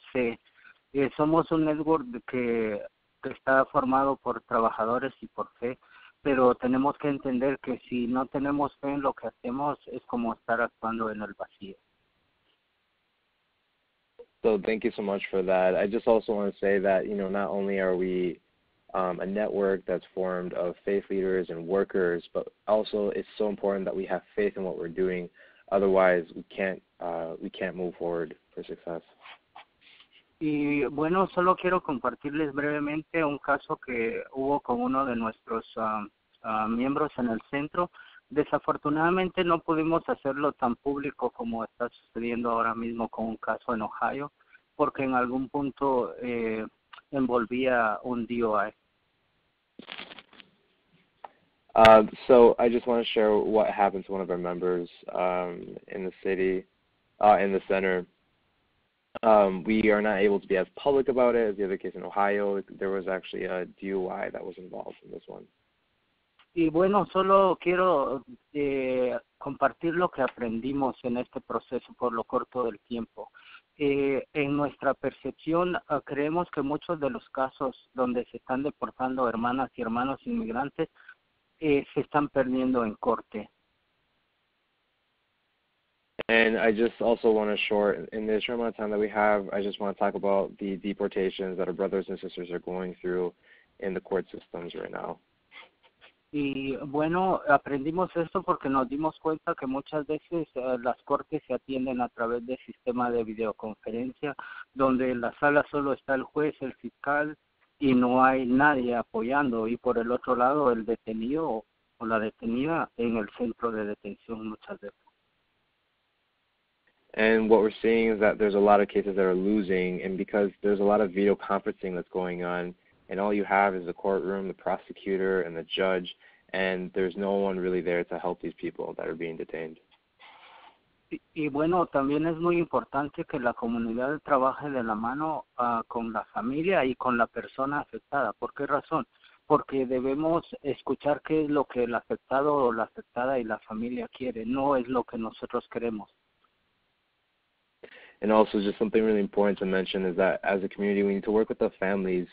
somos un network que está formado por trabajadores y por fe, pero tenemos que entender que si no tenemos fe en lo que hacemos es como estar actuando en el vacío. So thank you so much for that. I just also want to say that, not only are we a network that's formed of faith leaders and workers, but also it's so important that we have faith in what we're doing. Otherwise, we can't move forward for success. Y bueno, solo quiero compartirles brevemente un caso que hubo con uno de nuestros miembros en el centro. Desafortunadamente no pudimos hacerlo tan público como está sucediendo ahora mismo con un caso en Ohio, porque en algún punto envolvía un DUI. So I just want to share what happened to one of our members in the city, in the center. We are not able to be as public about it as the other case in Ohio. There was actually a DUI that was involved in this one. Y bueno, solo quiero compartir lo que aprendimos en este proceso por lo corto del tiempo. En nuestra percepción, creemos que muchos de los casos donde se están deportando hermanas y hermanos inmigrantes se están perdiendo en corte. And I just also want to in the short amount of time that we have, I just want to talk about the deportations that our brothers and sisters are going through in the court systems right now. Y bueno, aprendimos esto porque nos dimos cuenta que muchas veces las cortes se atienden a través del sistema de videoconferencia, donde en la sala solo está el juez, el fiscal, y no hay nadie apoyando. Y por el otro lado, el detenido o la detenida en el centro de detención muchas veces. And what we're seeing is that there's a lot of cases that are losing, and because there's a lot of video conferencing that's going on, and all you have is the courtroom, the prosecutor, and the judge, and there's no one really there to help these people that are being detained. Y bueno, también es muy importante que la comunidad trabaje de la mano con la familia y con la persona afectada. ¿Por qué razón? Porque debemos escuchar qué es lo que el afectado o la afectada y la familia quiere, no es lo que nosotros queremos. And also just something really important to mention is that as a community, we need to work with the families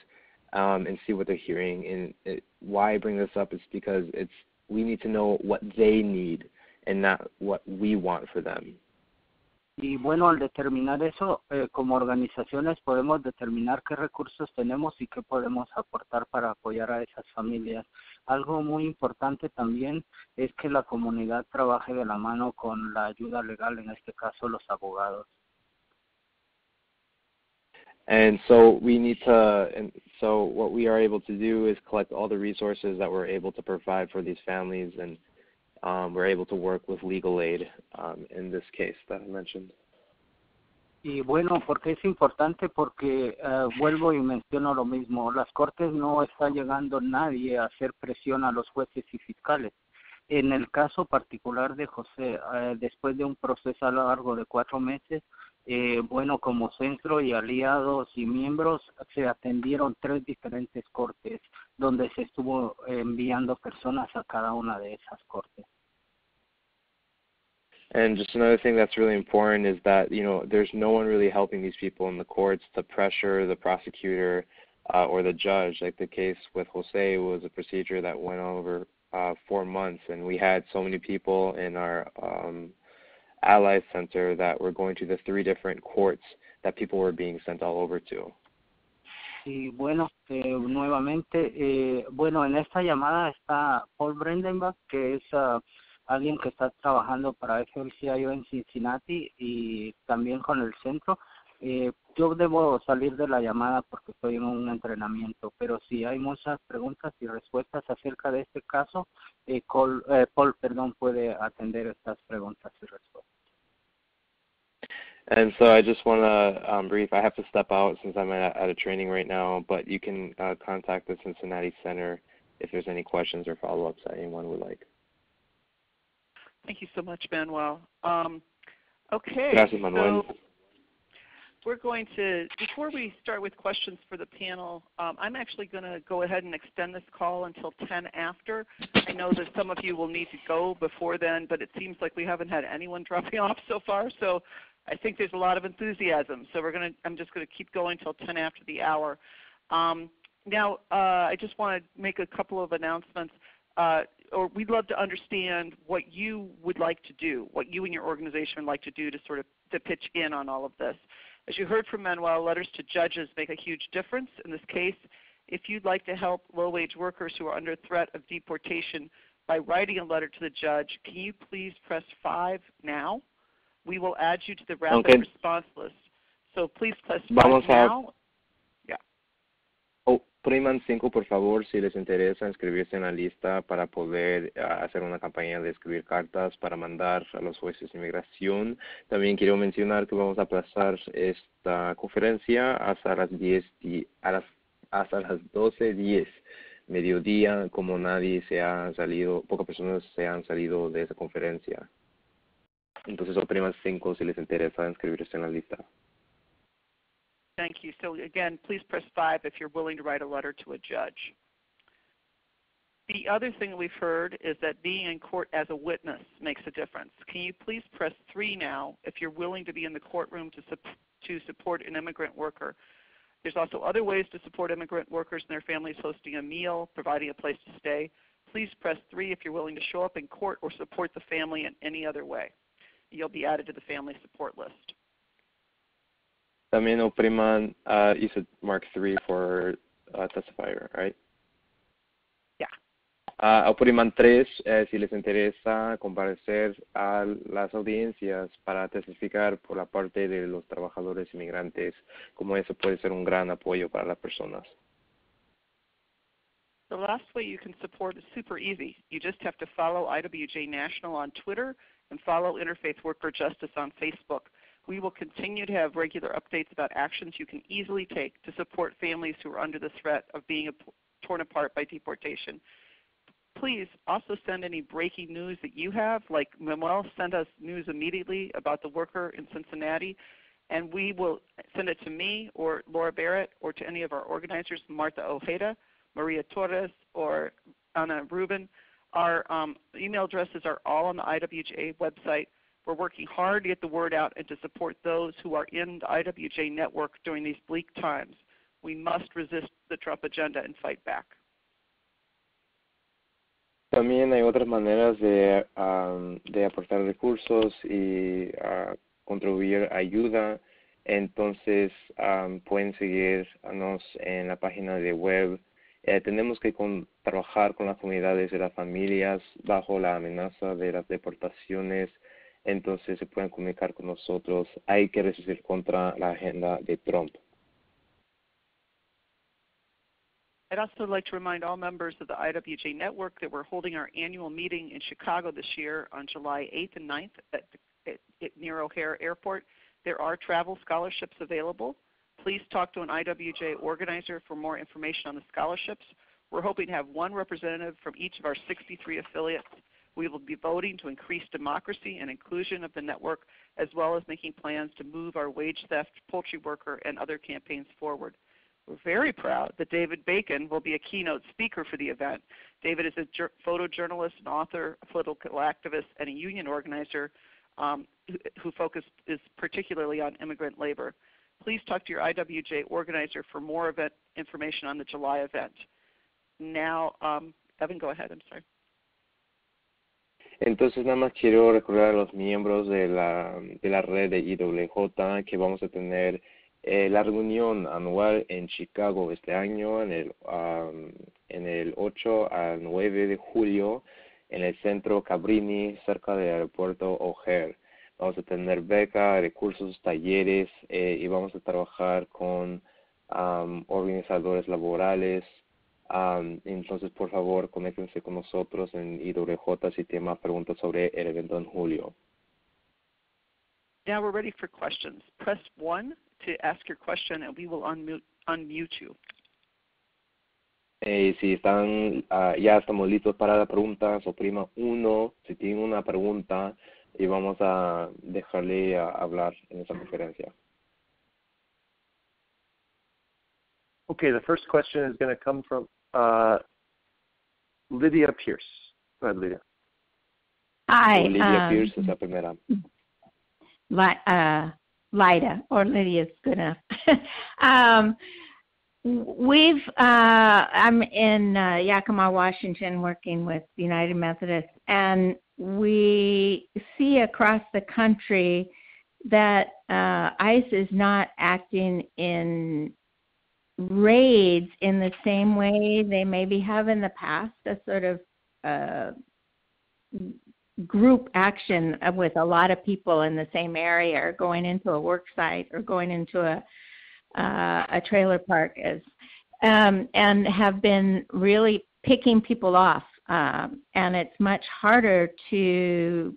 and see what they're hearing. And why I bring this up is because we need to know what they need and not what we want for them. Y bueno, al determinar eso, como organizaciones podemos determinar qué recursos tenemos y qué podemos aportar para apoyar a esas familias. Algo muy importante también es que la comunidad trabaje de la mano con la ayuda legal, en este caso los abogados. And so so what we are able to do is collect all the resources that we're able to provide for these families, and we're able to work with legal aid in this case that I mentioned. Y bueno, porque es importante, porque vuelvo y menciono lo mismo, las cortes no está llegando nadie a hacer presión a los jueces y fiscales. En el caso particular de José, después de un proceso largo de 4 meses, bueno, como centro y aliados y miembros, se atendieron 3 diferentes cortes, donde se estuvo enviando personas a cada una de esas cortes. And just another thing that's really important is that, there's no one really helping these people in the courts to pressure the prosecutor or the judge. Like the case with Jose was a procedure that went over 4 months, and we had so many people in our Allies Center that were going to the 3 different courts that people were being sent all over to. Y bueno, nuevamente, bueno, en esta llamada está Paul Brendenbach, que es alguien que está trabajando para FLCIO en Cincinnati y también con el centro. Yo debo salir de la llamada porque estoy en un entrenamiento, pero si hay muchas preguntas y respuestas acerca de este caso, Paul, puede atender estas preguntas y respuestas. And so I just want to brief, I have to step out since I'm at a training right now, but you can contact the Cincinnati Center if there's any questions or follow-ups that anyone would like. Thank you so much, Manuel. Okay. Gracias, Manuel. So we're going to, before we start with questions for the panel, I'm actually going to go ahead and extend this call until 10 after. I know that some of you will need to go before then, but it seems like we haven't had anyone dropping off so far, so I think there's a lot of enthusiasm. So I'm just going to keep going until 10 after the hour. Now, I just want to make a couple of announcements. Or we'd love to understand what you would like to do, what you and your organization would like to do to sort of to pitch in on all of this. As you heard from Manuel, letters to judges make a huge difference in this case. If you'd like to help low-wage workers who are under threat of deportation by writing a letter to the judge, can you please press 5 now? We will add you to the rapid response list. So please press 5 now. Priman 5, por favor, si les interesa inscribirse en la lista para poder hacer una campaña de escribir cartas para mandar a los jueces de inmigración. También quiero mencionar que vamos a aplazar esta conferencia hasta las 12:10, mediodía, como nadie se ha salido, pocas personas se han salido de esa conferencia. Entonces, Priman 5, si les interesa inscribirse en la lista. Thank you. So again, please press 5 if you're willing to write a letter to a judge. The other thing we've heard is that being in court as a witness makes a difference. Can you please press 3 now if you're willing to be in the courtroom to support an immigrant worker? There's also other ways to support immigrant workers and their families, hosting a meal, providing a place to stay. Please press 3 if you're willing to show up in court or support the family in any other way. You'll be added to the family support list. También opriman, you said mark 3 for testifier, right? Yeah. Opriman 3 si les interesa comparecer a las audiencias para testificar por la parte de los trabajadores inmigrantes, como eso puede ser un gran apoyo para las personas. The last way you can support is super easy. You just have to follow IWJ National on Twitter and follow Interfaith Worker Justice on Facebook. We will continue to have regular updates about actions you can easily take to support families who are under the threat of being torn apart by deportation. Please also send any breaking news that you have, like Manuel sent us news immediately about the worker in Cincinnati, and we will send it to me or Laura Barrett or to any of our organizers, Martha Ojeda, Maria Torres, or Ana Rubin. Our email addresses are all on the IWJ website. We're working hard to get the word out and to support those who are in the IWJ network during these bleak times. We must resist the Trump agenda and fight back. También hay otras maneras de aportar recursos y contribuir ayuda. Entonces, pueden seguirnos en la página de web. Tenemos que trabajar con las comunidades de las familias bajo la amenaza de las deportaciones. Entonces se pueden comunicar con nosotros. Hay que resistir contra la agenda de Trump. I'd also like to remind all members of the IWJ network that we're holding our annual meeting in Chicago this year on July 8th and 9th at near O'Hare Airport. There are travel scholarships available. Please talk to an IWJ organizer for more information on the scholarships. We're hoping to have one representative from each of our 63 affiliates. We will be voting to increase democracy and inclusion of the network, as well as making plans to move our wage theft, poultry worker, and other campaigns forward. We're very proud that David Bacon will be a keynote speaker for the event. David is a photojournalist, an author, a political activist, and a union organizer who is particularly on immigrant labor. Please talk to your IWJ organizer for more event information on the July event. Now, Evan, go ahead. I'm sorry. Entonces, nada más quiero recordar a los miembros de la red de IWJ que vamos a tener la reunión anual en Chicago este año, en el 8 al 9 de julio, en el centro Cabrini, cerca del aeropuerto O'Hare. Vamos a tener becas, recursos, talleres y vamos a trabajar con organizadores laborales. Entonces, por favor, conéctense con nosotros en IWJ si tienen más preguntas sobre el evento en julio. Now we're ready for questions. Press 1 to ask your question and we will unmute you. Si están, ya estamos listos para la pregunta, oprima 1. Si tienen una pregunta, y vamos a dejarle hablar en esa conferencia. Okay, the first question is going to come from Lydia Pierce. Go ahead, Lydia. Hi. Lydia Pierce es la primera. Lydia, or Lydia is good enough. I'm in Yakima, Washington, working with United Methodists, and we see across the country that ICE is not acting in raids in the same way they maybe have in the past, a sort of group action with a lot of people in the same area, or going into a work site, or going into a trailer park, and have been really picking people off. And it's much harder to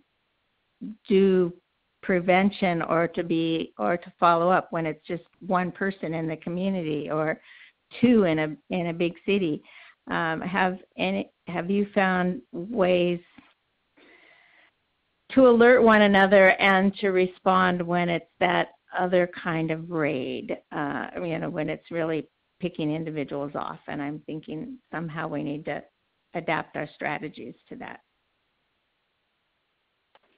do prevention or to follow up when it's just one person in the community or two in a big city. Have you found ways to alert one another and to respond when it's that other kind of raid, when it's really picking individuals off? And I'm thinking somehow we need to adapt our strategies to that.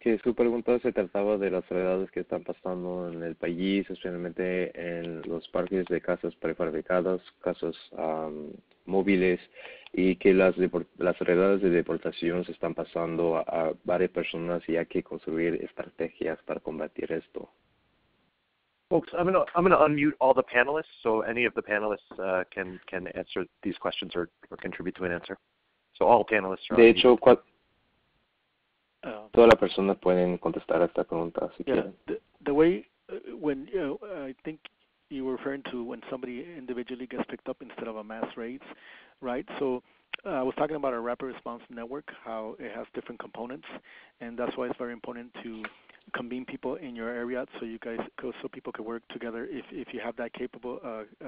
Que su pregunta se trataba de las realidades que están pasando en el país, especialmente en los parques de casas prefabricadas, casas móviles, y que las realidades de deportación se están pasando a varias personas y hay que construir estrategias para combatir esto. Folks, I'm gonna unmute all the panelists, so any of the panelists can answer these questions or contribute to an answer. So all panelists are. De hecho, todas las personas pueden contestar a esta pregunta si quieren. The way when I think you were referring to when somebody individually gets picked up instead of a mass raids, right? So I was talking about a rapid response network, how it has different components, and that's why it's very important to convene people in your area so people can work together. If you have that capable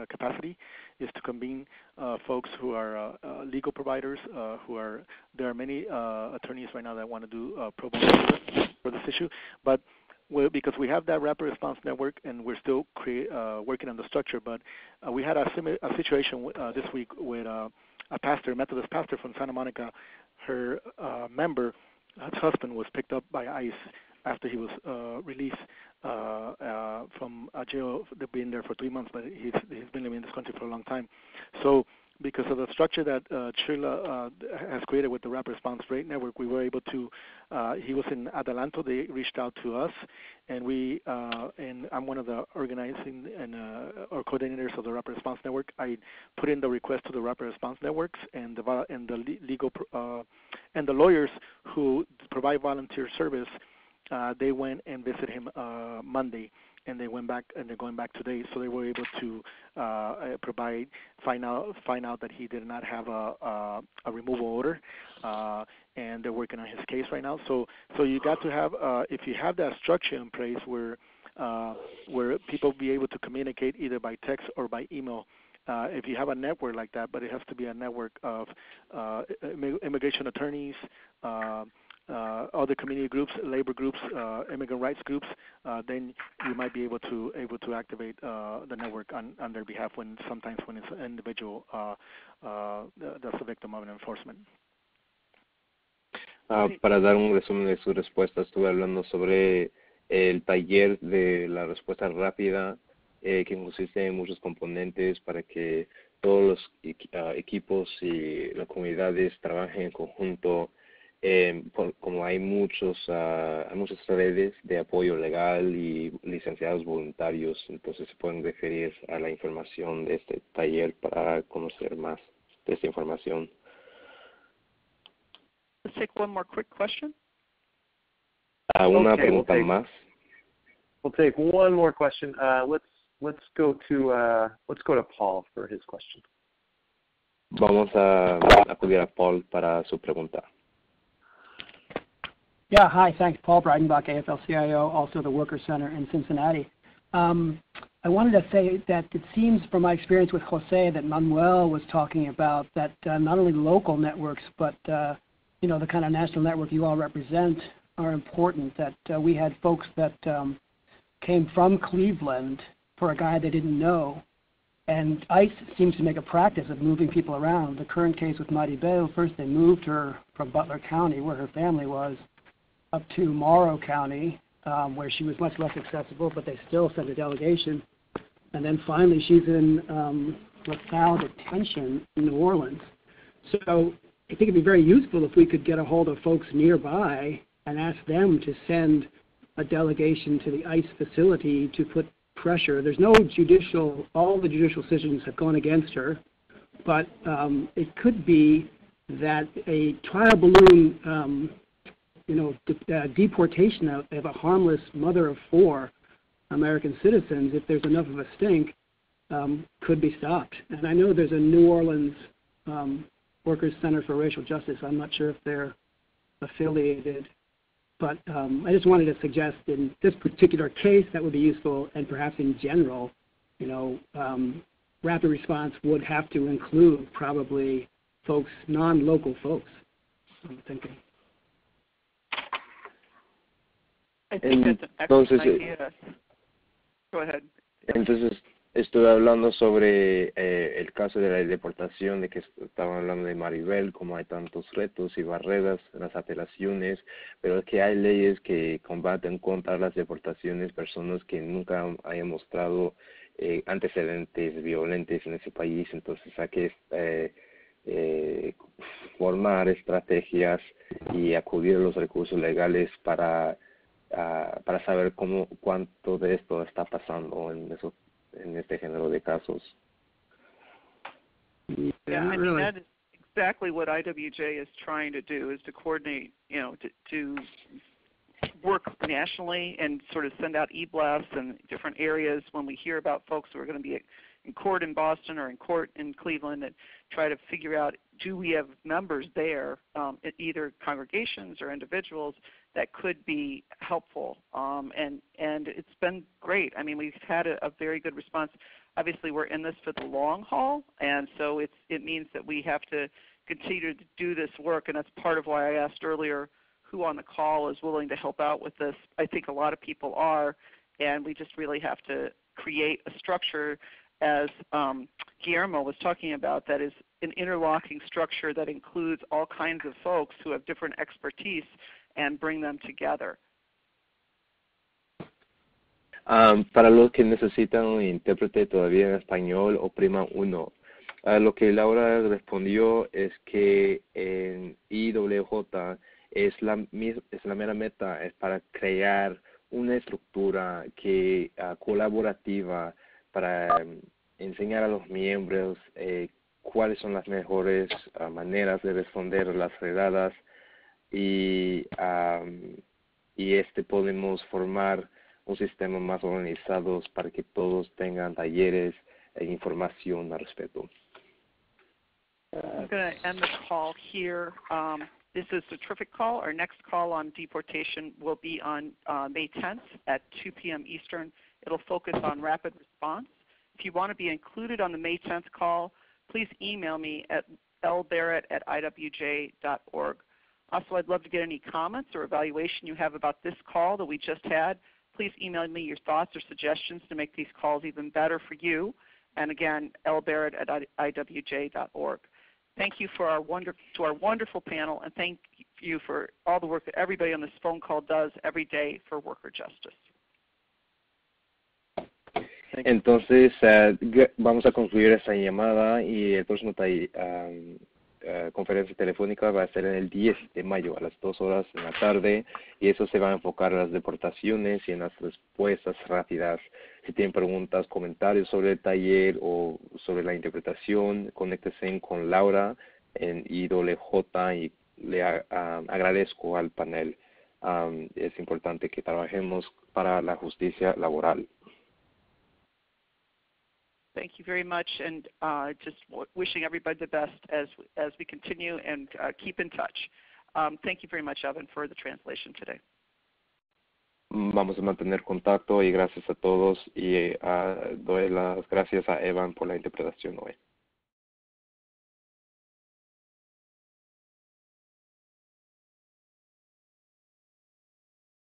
capacity, is to convene folks who are legal providers. There are many attorneys right now that want to do pro bono for this issue, but because we have that rapid response network and we're still working on the structure, but we had a situation this week with a Methodist pastor from Santa Monica. Her member, his husband, was picked up by ICE after he was released from a jail. They've been there for 3 months, but he's been living in this country for a long time. So because of the structure that Sheila has created with the Rapid Response Rate Network, we were able to, he was in Adelanto, they reached out to us, and and I'm one of the organizing or coordinators of the Rapid Response Network. I put in the request to the Rapid Response Networks and the legal and the lawyers who provide volunteer service. They went and visited him Monday, and they're going back today. So they were able to find out that he did not have a removal order, and they're working on his case right now. So you got to have if you have that structure in place where people be able to communicate either by text or by email. If you have a network like that, but it has to be a network of immigration attorneys, other community groups, labor groups, immigrant rights groups, then you might be able to activate the network on their behalf sometimes when it's an individual that's the victim of an enforcement. Para dar un resumen de su respuesta, estuve hablando sobre el taller de la respuesta rápida, que consiste en muchos componentes para que todos los equipos y las comunidades trabajen en conjunto. Como hay muchas redes de apoyo legal y licenciados voluntarios, entonces se pueden referir a la información de este taller para conocer más de esta información. Let's take one more quick question. Una pregunta más. We'll take one more question. Let's go to Paul for his question. Vamos a acudir a Paul para su pregunta. Yeah, hi, thanks. Paul Breidenbach, AFL-CIO, also the Worker Center in Cincinnati. I wanted to say that it seems from my experience with Jose that Manuel was talking about that not only local networks, but the kind of national network you all represent are important, that we had folks that came from Cleveland for a guy they didn't know. And ICE seems to make a practice of moving people around. The current case with Maribel, first they moved her from Butler County, where her family was, up to Morrow County, where she was much less accessible, but they still sent a delegation. And then finally she's in LaSalle detention in New Orleans. So I think it'd be very useful if we could get a hold of folks nearby and ask them to send a delegation to the ICE facility to put pressure. There's no all the judicial decisions have gone against her, but it could be that a trial balloon, deportation of a harmless mother of 4 American citizens, if there's enough of a stink, could be stopped. And I know there's a New Orleans Workers Center for Racial Justice. I'm not sure if they're affiliated, but I just wanted to suggest in this particular case that would be useful, and perhaps in general, rapid response would have to include probably folks, non-local folks, I'm thinking. I think that's an excellent idea. Go ahead. Entonces, estuve hablando sobre el caso de la deportación, de que estaban hablando de Maribel, como hay tantos retos y barreras en las apelaciones, pero es que hay leyes que combaten contra las deportaciones, personas que nunca hayan mostrado antecedentes violentos en ese país. Entonces hay que formar estrategias y acudir a los recursos legales para saber cuánto de esto está pasando en este género de casos. Yeah, I mean, that is exactly what IWJ is trying to do, is to coordinate, to work nationally and sort of send out e-blasts in different areas when we hear about folks who are going to be in court in Boston or in court in Cleveland, and try to figure out, do we have members there, either congregations or individuals, that could be helpful, and it's been great. I mean, we've had a very good response. Obviously, we're in this for the long haul, and so it means that we have to continue to do this work, and that's part of why I asked earlier who on the call is willing to help out with this. I think a lot of people are, and we just really have to create a structure, as Guillermo was talking about, that is an interlocking structure that includes all kinds of folks who have different expertise, and bring them together. Para los que necesitan un intérprete todavía en español, opriman 1. Lo que Laura respondió es que en IWJ es la mera meta, es para crear una estructura que colaborativa para enseñar a los miembros cuáles son las mejores maneras de responder a las redadas, y podemos formar un sistema más organizado para que todos tengan talleres e información al respecto. I'm going to end the call here. This is a terrific call. Our next call on deportation will be on May 10th at 2 p.m. Eastern. It'll focus on rapid response. If you want to be included on the May 10th call, please email me at lbarrett@iwj.org. Also, I'd love to get any comments or evaluation you have about this call that we just had. Please email me your thoughts or suggestions to make these calls even better for you. And again, lbarrett@iwj.org. Thank you to our wonderful panel, and thank you for all the work that everybody on this phone call does every day for worker justice. Entonces, vamos a concluir esta llamada, y el próximo conferencia telefónica va a ser en el 10 de mayo a las 2 horas de la tarde, y eso se va a enfocar en las deportaciones y en las respuestas rápidas. Si tienen preguntas, comentarios sobre el taller o sobre la interpretación, conéctense con Laura en IWJ, y le agradezco al panel. Es importante que trabajemos para la justicia laboral. Thank you very much, and just wishing everybody the best as we continue and keep in touch. Thank you very much, Evan, for the translation today. Vamos a mantener contacto, y gracias a todos, y doy las gracias a Evan por la interpretación hoy.